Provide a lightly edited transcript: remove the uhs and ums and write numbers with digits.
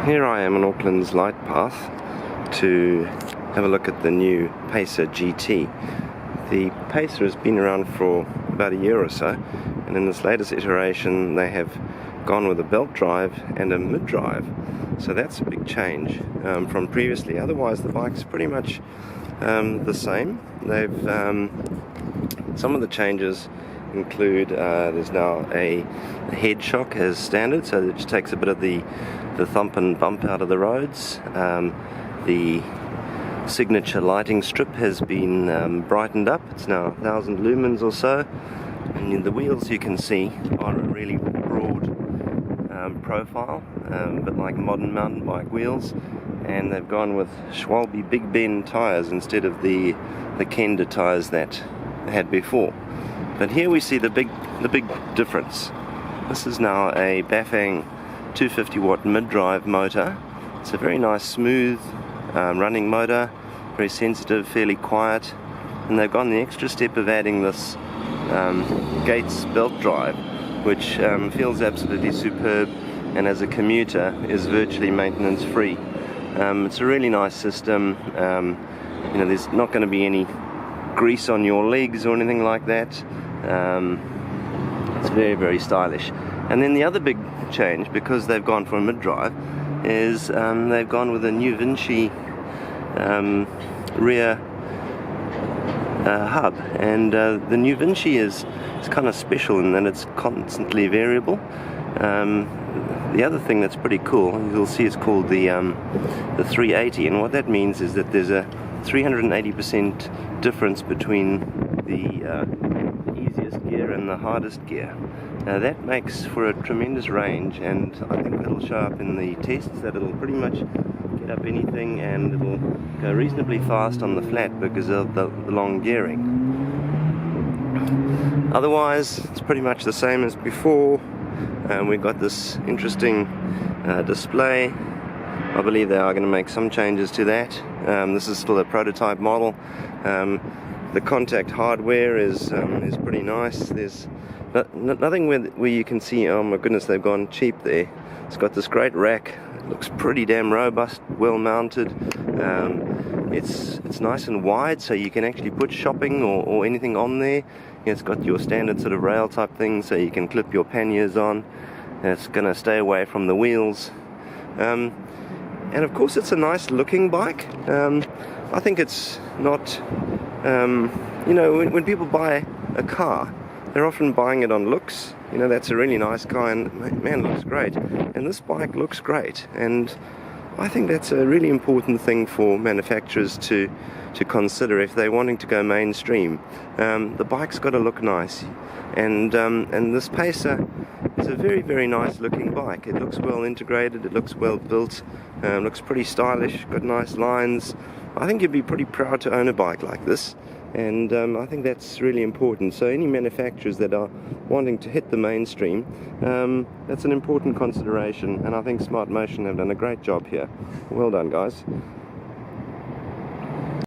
Here I am on Auckland's Light Path to have a look at the new Pacer GT. The Pacer has been around for about a year or so, and in this latest iteration they have gone with a belt drive and a mid-drive. So that's a big change from previously. Otherwise the bike's pretty much the same. They've some of the changes include there's now a head shock as standard, so it just takes a bit of the thump and bump out of the roads. The signature lighting strip has been brightened up. It's now 1000 lumens or so, and the wheels, you can see, are a really broad profile, a bit like modern mountain bike wheels, and they've gone with Schwalbe Big Ben tyres instead of the Kenda tyres that they had before. But here we see the big difference. This is now a Bafang 250 watt mid-drive motor. It's a very nice smooth running motor, very sensitive, fairly quiet, and they've gone the extra step of adding this Gates belt drive, which feels absolutely superb, and as a commuter is virtually maintenance free. It's a really nice system. There's not going to be any grease on your legs or anything like that. It's very, very stylish. And then the other big change, because they've gone for a mid-drive, is they've gone with a new Vinci rear hub, and the new Vinci is kind of special in that it's constantly variable. The other thing that's pretty cool, you'll see, it's called the 380, and what that means is that there's a 380% difference between the easiest gear and the hardest gear. Now that makes for a tremendous range, and I think it'll show up in the tests that it'll pretty much get up anything, and it'll go reasonably fast on the flat because of the long gearing. Otherwise it's pretty much the same as before. We've got this interesting display. I believe they are going to make some changes to that. This is still a prototype model. The contact hardware is pretty nice. There's nothing where you can see, oh my goodness, they've gone cheap there. It's got this great rack. It looks pretty damn robust, well mounted. It's nice and wide, so you can actually put shopping or anything on there. It's got your standard sort of rail type thing, so you can clip your panniers on. It's going to stay away from the wheels. And of course it's a nice looking bike. I think it's not, when people buy a car, they're often buying it on looks. That's a really nice car, and man, it looks great. And this bike looks great, and I think that's a really important thing for manufacturers to consider if they're wanting to go mainstream. The bike's got to look nice, and this Pacer is a very, very nice looking bike. It looks well integrated, it looks well built, looks pretty stylish, got nice lines. I think you'd be pretty proud to own a bike like this, and I think that's really important. So any manufacturers that are wanting to hit the mainstream, that's an important consideration, and I think Smartmotion have done a great job here. Well done, guys.